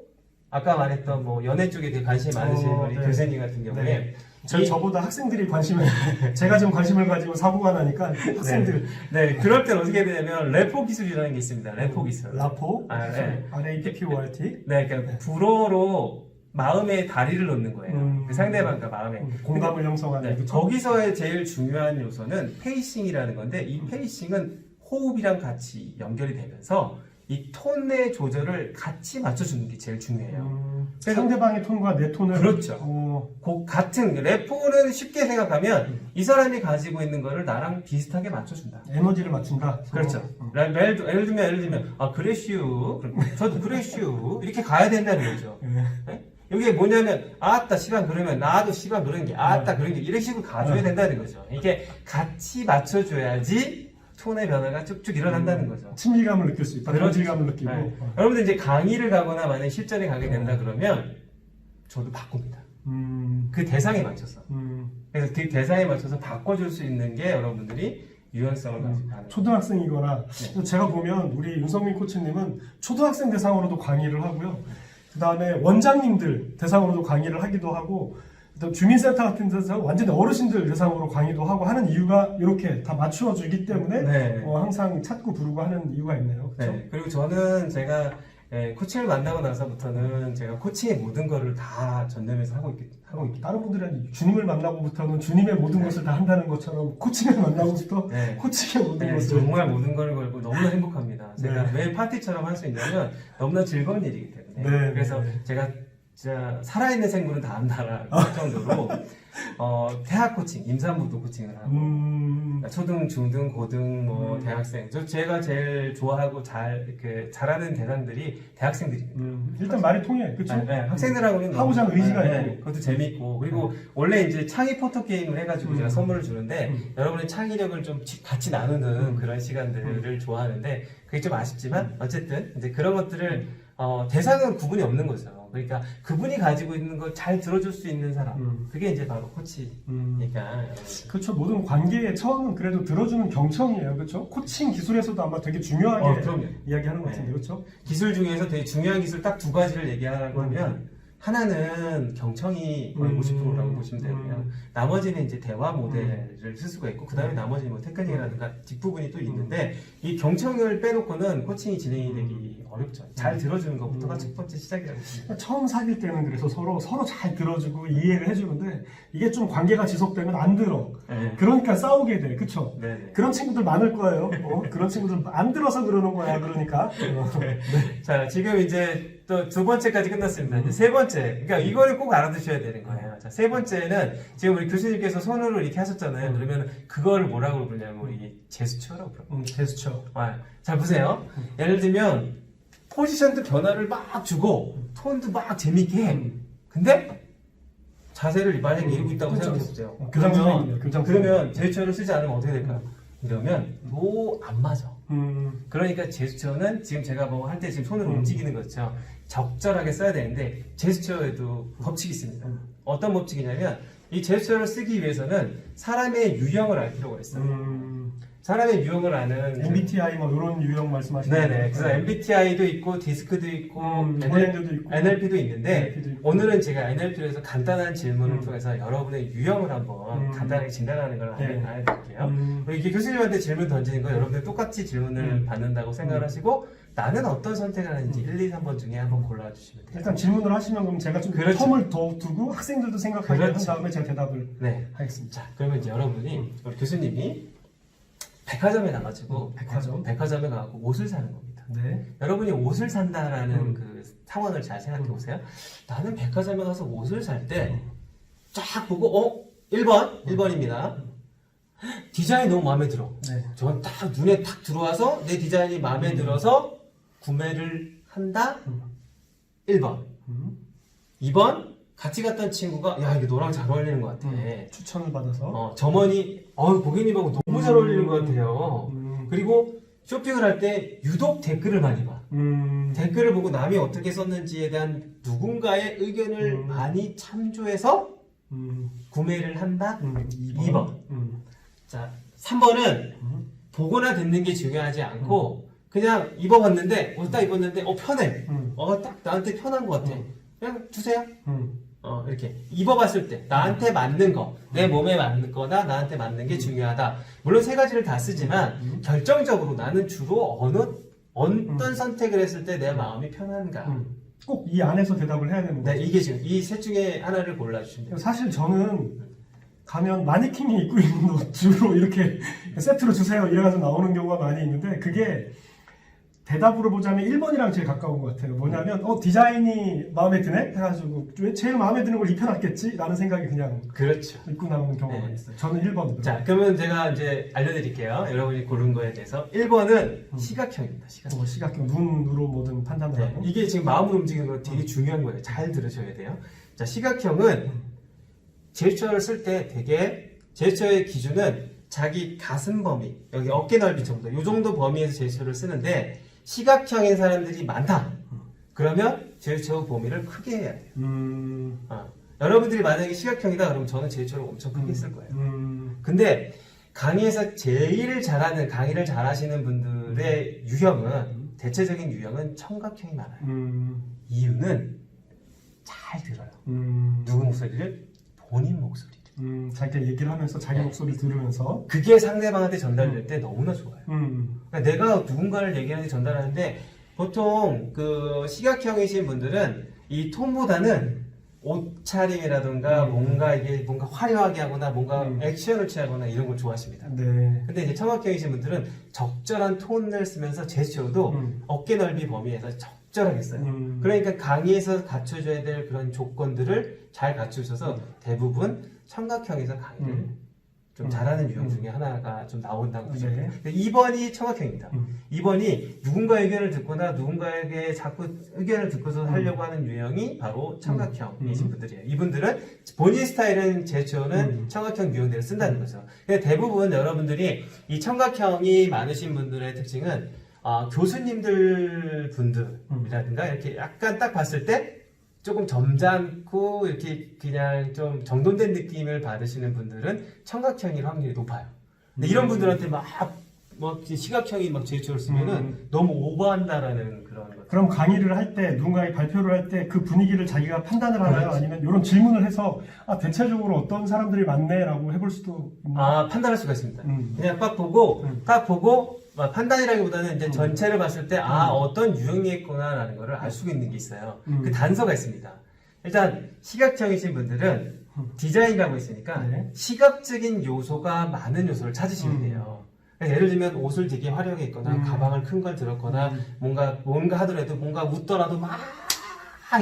아까 말했던 뭐 연애 쪽에 되게 관심이 많으신 우리 네. 교수님 같은 경우에 네. 저보다 학생들이 관심을 제가 좀 관심을 가지고 사고가 나니까 학생들 네, 그럴 땐 어떻게 되냐면 레포 기술이라는 게 있습니다. 레포 기술. 라포, 네. RAPPORT 네, 그러니까 불어로 마음의 다리를 놓는 거예요. 그 상대방과 마음에 공감을 형성하는 네, 거기서의 제일 중요한 요소는 페이싱이라는 건데 이 페이싱은 호흡이랑 같이 연결이 되면서 이 톤의 조절을 같이 맞춰주는 게 제일 중요해요. 상대방의 톤과 내 톤을 그렇죠. 같은 레포는 쉽게 생각하면 이 사람이 가지고 있는 거를 나랑 비슷하게 맞춰준다. 에너지를 맞춘다. 그렇죠. 예를 들면 아 그래슈 저도 그래슈 이렇게 가야 된다는 거죠. 네? 이게 뭐냐면 아따 시간 그러면 나도 시간 그런 게 아따 그런 게 이런 식으로 가줘야 된다는 거죠. 이게 같이 맞춰줘야지 톤의 변화가 쭉쭉 일어난다는 거죠. 친밀감을 느낄 수 있다. 동질감을 느끼고. 네. 여러분들 이제 강의를 가거나 만약 실전에 가게 된다 그러면 저도 바꿉니다. 그 대상에 맞춰서. 그래서 그 대상에 맞춰서 바꿔줄 수 있는 게 여러분들이 유연성을 가지고 하는 초등학생이거나 네. 제가 보면 우리 윤성민 코치님은 초등학생 대상으로도 강의를 하고요. 그 다음에 원장님들 대상으로도 강의를 하기도 하고 또 주민센터 같은 데서 완전히 어르신들 대상으로 강의도 하고 하는 이유가 이렇게 다 맞춰주기 때문에 네. 항상 찾고 부르고 하는 이유가 있네요. 그렇죠? 네. 그리고 저는 제가 코칭을 만나고 나서부터는 제가 코칭의 모든 거를 다 전념해서 하고 있기 다른 분들은 주님을 만나고부터는 주님의 모든 것을 다 한다는 것처럼 코칭을 만나고부터 네. 코칭의 모든 네, 것을 정말 모든 걸 걸고 너무나 행복합니다. 제가 네. 왜 파티처럼 할 수 있냐면 너무나 즐거운 일이기 때문에 네, 그래서 네. 제가 진짜 살아있는 생물은 다 안다라 할 정도로 대학 코칭, 임산부도 코칭을 하고 그러니까 초등, 중등, 고등, 뭐 대학생 제가 제일 좋아하고 잘하는 대상들이 대학생들입니다. 일단 말이 통해, 그렇죠? 네, 학생들하고는 하고자 하는 의지가 있고. 그것도 재밌고 그리고 원래 이제 창의 포토 게임을 해가지고 제가 선물을 주는데 여러분의 창의력을 좀 같이 나누는 그런 시간들을 좋아하는데 그게 좀 아쉽지만 어쨌든 이제 그런 것들을 대상은 구분이 없는 거죠. 그러니까 그분이 가지고 있는 걸 잘 들어줄 수 있는 사람 그게 이제 바로 코치니까 그렇죠. 모든 관계의 처음은 그래도 들어주는 경청이에요. 그렇죠? 코칭 기술에서도 아마 되게 중요하게 그럼요. 이야기하는 것 같은데, 그렇죠? 기술 중에서 되게 중요한 기술 딱 2가지를 얘기하라고 하면 하나는 경청이 거의 50%라고 보시면 되고요. 나머지는 이제 대화 모델을 쓸 수가 있고, 그 다음에 나머지는 뭐 테크닉이라든가 뒷부분이 또 있는데, 이 경청을 빼놓고는 코칭이 진행이 되기 어렵죠. 잘 들어주는 것부터가 첫 번째 시작이라고 봅니다. 처음 사귈 때는 그래서 서로 잘 들어주고 이해를 해주는데, 이게 좀 관계가 지속되면 안 들어. 네. 그러니까 싸우게 돼. 그쵸? 네네. 그런 친구들 많을 거예요. 그런 친구들 안 들어서 그러는 거야. 그러니까. 자, 지금 이제 또 2번째까지 끝났습니다. 이제 3번째. 그러니까 이거를 꼭 알아두셔야 되는 거예요. 자, 3번째는 지금 우리 교수님께서 손으로 이렇게 하셨잖아요. 그러면 그거를 뭐라고 부르냐면 우리 제스처라고 부르요 제스처. 자, 보세요. 예를 들면 포지션도 변화를 막 주고 톤도 막 재밌게 해. 근데 자세를 만약에 이러고 있다고 그렇죠. 생각해보세요. 교장 선생님이에요, 교장 그러면 제스처를 쓰지 않으면 어떻게 될까요? 이러면 안 맞아. 그러니까 제스처는 지금 제가 뭐 할 때 지금 손을 움직이는 거죠. 적절하게 써야 되는데 제스처에도 법칙이 있습니다. 어떤 법칙이냐면 이 제스처를 쓰기 위해서는 사람의 유형을 알 필요가 있어요. 사람의 유형을 아는 MBTI 뭐 이런 유형 말씀하시는 네네. 거예요? 그래서 MBTI도 있고 디스크도 있고 NLP도 있고 NLP도 있는데 NLP도 있고. 오늘은 제가 NLP로 해서 간단한 질문을 통해서 여러분의 유형을 한번 간단하게 진단하는 걸 알려드릴게요. 이렇게 교수님한테 질문 던지는 거 여러분들 똑같이 질문을 받는다고 생각을 하시고 나는 어떤 선택을 하는지 1, 2, 3번 중에 한번 골라주시면 돼요. 일단 질문을 하시면 그럼 제가 좀 그렇죠. 텀을 더 두고 학생들도 생각하게 그렇죠. 한 다음에 제가 대답을 네. 하겠습니다. 자, 그러면 이제 여러분이 우리 교수님이 백화점에 가가지고 백화점에 가고 옷을 사는 겁니다. 네. 여러분이 옷을 산다라는 그 상황을 잘 생각해 보세요. 나는 백화점에 가서 옷을 살 때 쫙 보고 1번입니다. 디자인이 너무 마음에 들어. 네. 저건 딱 눈에 탁 들어와서 내 디자인이 마음에 들어서 구매를 한다. 1번. 2번 같이 갔던 친구가 야 이게 너랑 잘 어울리는 것 같아. 추천을 받아서. 점원이 고객님하고 너무 잘 어울리는 것 같아요. 그리고 쇼핑을 할 때 유독 댓글을 많이 봐. 댓글을 보고 남이 어떻게 썼는지에 대한 누군가의 의견을 많이 참조해서 구매를 한다. 2번. 자, 3번은 보거나 듣는 게 중요하지 않고 그냥 입어봤는데 딱 입었는데 편해. 딱 나한테 편한 것 같아. 그냥 주세요. 이렇게 입어봤을 때 나한테 맞는 거, 내 몸에 맞는 거나 나한테 맞는 게 중요하다. 물론 세 가지를 다 쓰지만 결정적으로 나는 주로 어떤 선택을 했을 때 내 마음이 편한가. 꼭 이 안에서 대답을 해야 되는 거죠. 네, 이게 지금 이 셋 중에 하나를 골라주시면 돼요. 사실 저는 가면 마네킹이 입고 있는 옷 주로 이렇게 세트로 주세요 이래가지고 나오는 경우가 많이 있는데 그게 대답으로 보자면 1번이랑 제일 가까운 것 같아요. 뭐냐면 디자인이 마음에 드네? 해가지고 제일 마음에 드는 걸 입혀놨겠지? 라는 생각이 그냥 그렇죠. 입고 나오는 경우가 네. 있어요. 저는 1번이거든요. 자, 그러면 제가 이제 알려드릴게요. 여러분이 고른 거에 대해서 1번은 시각형입니다. 시각형. 시각형, 눈으로 모든 판단을 네, 하고 이게 지금 마음으로 움직이는 거 되게 중요한 거예요. 잘 들으셔야 돼요. 자, 시각형은 제스처를 쓸 때 되게 제스처의 기준은 자기 가슴 범위, 여기 어깨 넓이 정도, 이 정도 범위에서 제스처를 쓰는데 시각형인 사람들이 많다. 그러면 제스처 범위를 크게 해야 돼요. 여러분들이 만약에 시각형이다 그러면 저는 제스처를 엄청 크게 쓸 거예요. 근데 강의에서 제일 잘하는 강의를 잘하시는 분들의 유형은 대체적인 유형은 청각형이 많아요. 이유는 잘 들어요. 누구 목소리를? 본인 목소리를. 자기가 얘기를 하면서 자기 목소리를 들으면서 그게 상대방한테 전달될 때 너무나 좋아요. 그러니까 내가 누군가를 얘기하는데 전달하는데 보통 그 시각형이신 분들은 이 톤보다는 옷차림이라든가 뭔가 이게 뭔가 화려하게 하거나 뭔가 액션을 취하거나 이런 걸 좋아하십니다. 네. 근데 이제 청각형이신 분들은 적절한 톤을 쓰면서 제스처도 어깨 넓이 범위에서 적절하게 써요. 그러니까 강의에서 갖춰줘야 될 그런 조건들을 잘 갖추셔서 대부분 청각형에서 강의를 좀 잘하는 유형 중에 하나가 좀 나온다고 보시면 돼요. 2번이 청각형입니다. 2번이 누군가의 의견을 듣거나 누군가에게 자꾸 의견을 듣고서 하려고 하는 유형이 바로 청각형이신 분들이에요. 이분들은 본인 스타일은 제스처는 청각형 유형대로 쓴다는 거죠. 근데 대부분 여러분들이 이 청각형이 많으신 분들의 특징은 교수님들 분들이라든가 이렇게 약간 딱 봤을 때 조금 점잖고 이렇게 그냥 좀 정돈된 느낌을 받으시는 분들은 청각형일 확률이 높아요. 근데 이런 분들한테 막 시각형이 막 제스처를 쓰면은 너무 오버한다라는 그런 것. 그럼 강의를 할 때 누군가의 발표를 할 때 그 분위기를 자기가 판단을 하나요? 그렇지. 아니면 이런 질문을 해서 대체적으로 어떤 사람들이 많네라고 해볼 수도 있나요? 판단할 수가 있습니다. 그냥 딱 보고 판단이라기보다는 이제 전체를 봤을 때 어떤 유형이겠구나라는 거를 알 수 있는 게 있어요. 그 단서가 있습니다. 일단 시각형이신 분들은 디자인이라고 있으니까 네. 시각적인 요소가 많은 요소를 찾으시면 돼요. 그래서 예를 들면 옷을 되게 화려하게 입거나 가방을 큰 걸 들었거나 뭔가 하더라도 뭔가 웃더라도 막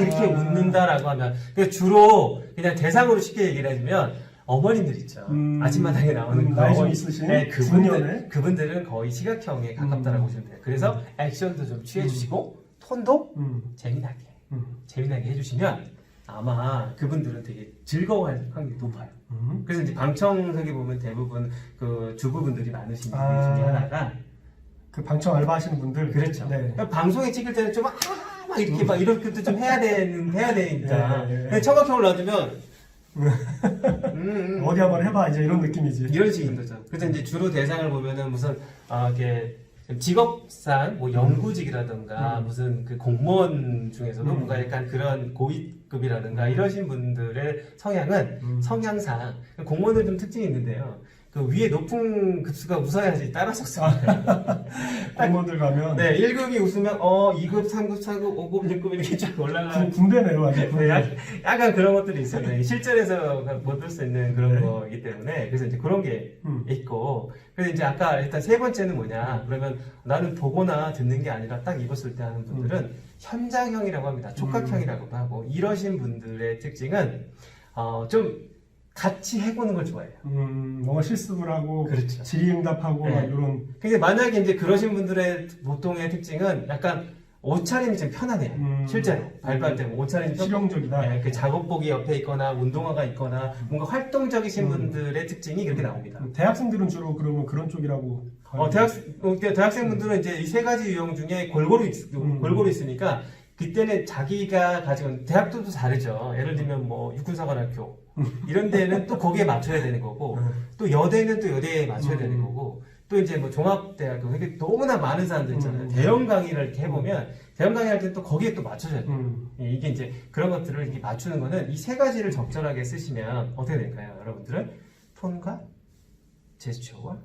이렇게 웃는다라고 하면 주로 그냥 대상으로 쉽게 얘기를 해주면 어머님들 있죠. 아침마당에 나오는 나이 좀 있으신 중년의? 그분들은 거의 시각형에 가깝다라고 보시면 돼요. 그래서 액션도 좀 취해주시고 톤도 재미나게 해주시면 아마 그분들은 되게 즐거워할 확률이 높아요. 그래서 이제 방청석에 보면 대부분 그 주부분들이 많으신 분들 중에 하나가 그 방청 알바하시는 분들 그렇죠. 네. 방송에 찍을 때는 좀 막 이렇게 막 이런 것도 좀 해야 되니까. 네. 청각형을 놔두면 어디 한번 해봐 이제 이런 느낌이지. 이런 식인 거죠. 그래서 이제 주로 대상을 보면은 무슨 이렇게 직업상 뭐 연구직이라든가 무슨 그 공무원 중에서도 뭔가 약간 그런 고위급이라든가 이러신 분들의 성향은 성향상 공무원들 좀 특징이 있는데요. 그 위에 높은 급수가 웃어야지 따라서 씁니다. 공무원들 가면 네, 1급이 웃으면 2급, 3급, 4급, 5급, 6급 이렇게 쫙 올라가는 군대네요 아주 군대. 약간 그런 것들이 있어요. 네, 실전에서 못 볼 수 있는 그런 거이기 때문에 그래서 이제 그런 게 있고 그래서 이제 아까 일단 세 번째는 뭐냐 그러면 나는 보거나 듣는 게 아니라 딱 입었을 때 하는 분들은 현장형이라고 합니다. 촉각형이라고도 하고 이러신 분들의 특징은 좀 같이 해보는 걸 좋아해요. 뭔가 실습을 하고 그렇죠. 질의응답하고 네. 이런. 근데 만약에 이제 그러신 분들의 보통의 특징은 약간 옷차림이 좀 편하네요. 실제로 발표할 때 옷차림이 실용적이다. 네, 그 작업복이 옆에 있거나 운동화가 있거나 뭔가 활동적이신 분들의 특징이 그렇게 나옵니다. 대학생들은 주로 그러면 그런 쪽이라고. 대학생분들은 이제 이 세 가지 유형 중에 골고루 있으니까 그때는 자기가 가지고 대학들도 다르죠. 예를 들면 뭐 육군사관학교 이런 데는 또 거기에 맞춰야 되는 거고 또 여대는 또 여대에 맞춰야 되는 거고 또 이제 뭐 종합대학교 이렇게 너무나 많은 사람들 있잖아요. 대형 강의를 이렇게 해보면 대형 강의 할 때 또 거기에 또 맞춰줘야 돼요. 이게 이제 그런 것들을 이렇게 맞추는 거는 이 세 가지를 적절하게 쓰시면 어떻게 될까요? 여러분들은 톤과 제스처와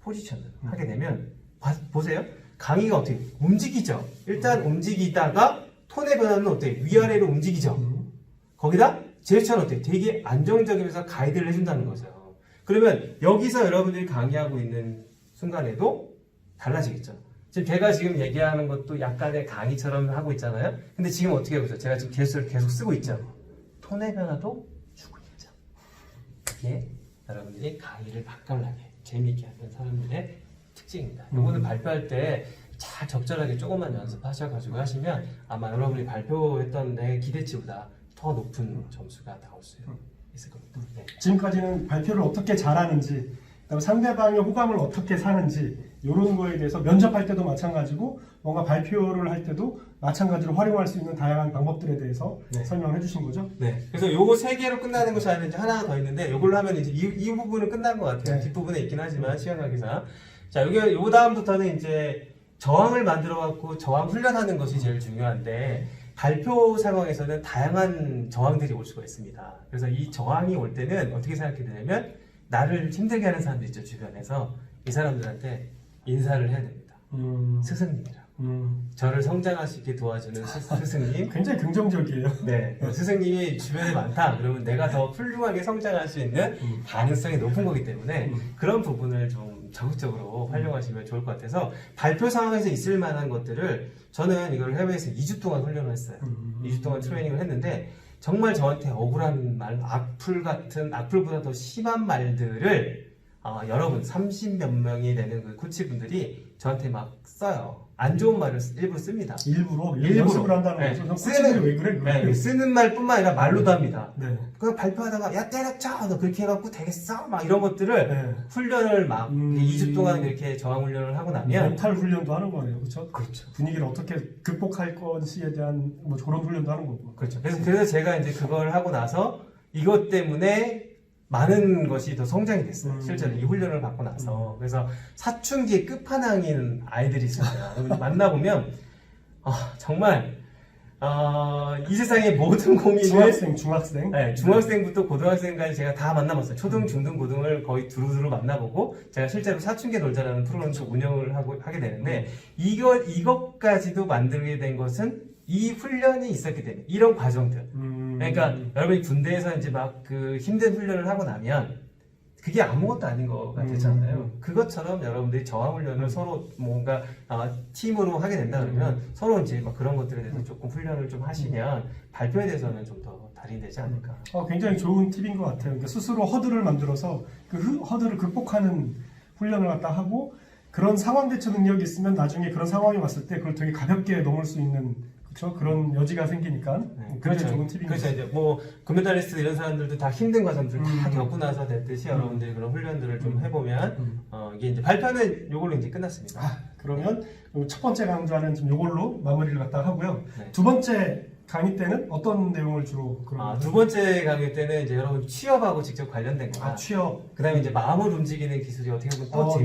포지션을 하게 되면 보세요. 강의가 어떻게 움직이죠. 일단 움직이다가 톤의 변화는 어떻게 위아래로 움직이죠. 거기다 제스처는 어떻게 되게 안정적이면서 가이드를 해준다는 거죠. 그러면 여기서 여러분들이 강의하고 있는 순간에도 달라지겠죠. 지금 제가 지금 얘기하는 것도 약간의 강의처럼 하고 있잖아요. 근데 지금 어떻게 해보세요? 제가 지금 제스처를 계속 쓰고 있죠. 톤의 변화도 주고 있죠. 이게 여러분들이 강의를 맛깔나게 재미있게 하는 사람들의 특징입니다. 이거는 발표할 때 잘 적절하게 조금만 연습하셔가지고 하시면 아마 여러분이 발표했던 내 기대치보다 더 높은 점수가 나올 수 있을 겁니다. 네. 지금까지는 발표를 어떻게 잘하는지, 그다음에 상대방의 호감을 어떻게 사는지 이런 거에 대해서 면접할 때도 마찬가지고 뭔가 발표를 할 때도 마찬가지로 활용할 수 있는 다양한 방법들에 대해서 설명을 해주신 거죠. 네. 그래서 요거 세 개로 끝나는 것이 아니라 이제 하나 더 있는데 요걸로 하면 이제 이 부분은 끝난 것 같아요. 뒷부분에 있긴 하지만 시간 관계상. 자, 요 다음부터는 이제 저항을 만들어 갖고 저항 훈련하는 것이 제일 중요한데 발표 상황에서는 다양한 저항들이 올 수가 있습니다. 그래서 이 저항이 올 때는 어떻게 생각해야 되냐면 나를 힘들게 하는 사람들 있죠, 주변에서. 이 사람들한테 인사를 해야 됩니다. 스승님이라고. 저를 성장할 수 있게 도와주는 스승님. 굉장히 긍정적이에요. 네. 스승님이 주변에 많다. 그러면 내가 더 훌륭하게 성장할 수 있는 가능성이 높은 거기 때문에 그런 부분을 좀 적극적으로 활용하시면 좋을 것 같아서 발표 상황에서 있을 만한 것들을 저는 이걸 해외에서 2주 동안 훈련을 했어요. 2주 동안 트레이닝을 했는데 정말 저한테 억울한 말, 악플보다 더 심한 말들을 여러분 30몇 명이 되는 그 코치분들이 저한테 막 써요. 안 좋은 말을 일부러 씁니다. 일부러 연습을 한다는 거죠. 쓰는 왜 그래? 네, 쓰는 말뿐만 아니라 말로도 합니다. 네. 그 발표하다가 야 때려쳐 너 그렇게 해갖고 되겠어 막 이런 것들을 훈련을 막 2주 동안 이렇게 저항 훈련을 하고 나면 멘탈 훈련도 하는 거네요, 그렇죠? 그렇죠. 분위기를 어떻게 극복할 것에 대한 뭐 그런 훈련도 하는 거고. 그렇죠. 그래서 제가 이제 그걸 하고 나서 이것 때문에 많은 것이 더 성장이 됐어요. 실제로 이 훈련을 받고 나서. 그래서 사춘기의 끝판왕인 아이들이 있습니다. 만나보면 정말 이 세상의 모든 고민을 중학생 네, 중학생부터 고등학생까지 제가 다 만나봤어요. 초등, 중등, 고등을 거의 두루두루 만나보고 제가 실제로 사춘기 놀자라는 프로그램도 운영을 하게 되는데 이것까지도 만들게 된 것은 이 훈련이 있었기 때문에 이런 과정들. 그러니까 여러분이 군대에서 이제 막 그 힘든 훈련을 하고 나면 그게 아무것도 아닌 것 같았잖아요. 그것처럼 여러분들이 저항 훈련을 서로 뭔가 팀으로 하게 된다 그러면 서로 이제 막 그런 것들에 대해서 조금 훈련을 좀 하시면 발표에 대해서는 좀 더 달인되지 않을까. 굉장히 좋은 팁인 것 같아요. 그러니까 스스로 허들을 만들어서 그 허들을 극복하는 훈련을 갖다 하고 그런 상황 대처 능력이 있으면 나중에 그런 상황이 왔을 때 그걸 되게 가볍게 넘을 수 있는 그렇죠? 그런 여지가 생기니까 그렇죠. 좋은 팁인 그렇죠. 이제 뭐 금메달리스트 이런 사람들도 다 힘든 과정들을 다 겪고 나서 됐듯이 여러분들이 그런 훈련들을 좀 해보면 이게 이제 발표는 요걸로 이제 끝났습니다. 그러면 첫 번째 강좌는 좀 요걸로 마무리를 갖다 하고요. 네. 두 번째 강의 때는 어떤 내용을 주로 두 번째 강의 때는 이제 여러분 취업하고 직접 관련된 거다. 취업. 그다음에 이제 마음을 움직이는 기술이 어떻게 보면 또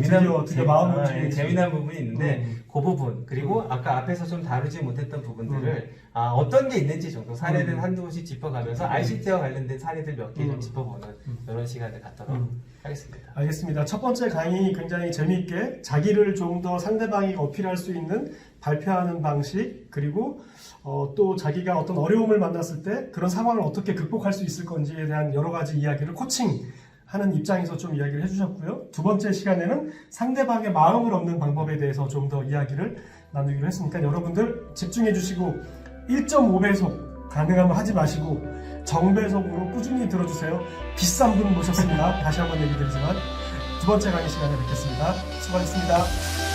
재미난 부분이 있는데 그 부분 그리고 아까 앞에서 좀 다루지 못했던 부분들을 어떤 게 있는지 정도 사례를 한두 번씩 짚어가면서 ICT와 관련된 사례들 몇 개 좀 짚어보는 이런 시간을 갖도록 하겠습니다. 알겠습니다. 첫 번째 강의 굉장히 재미있게 자기를 좀 더 상대방이 어필할 수 있는 발표하는 방식 그리고 또 자기가 어떤 어려움을 만났을 때 그런 상황을 어떻게 극복할 수 있을 건지에 대한 여러 가지 이야기를 코칭하는 입장에서 좀 이야기를 해주셨고요. 두 번째 시간에는 상대방의 마음을 얻는 방법에 대해서 좀 더 이야기를 나누기로 했으니까 여러분들 집중해 주시고 1.5배속 가능하면 하지 마시고 정배속으로 꾸준히 들어주세요. 비싼 분 모셨습니다. 다시 한번 얘기 드리지만 두 번째 강의 시간에 뵙겠습니다. 수고하셨습니다.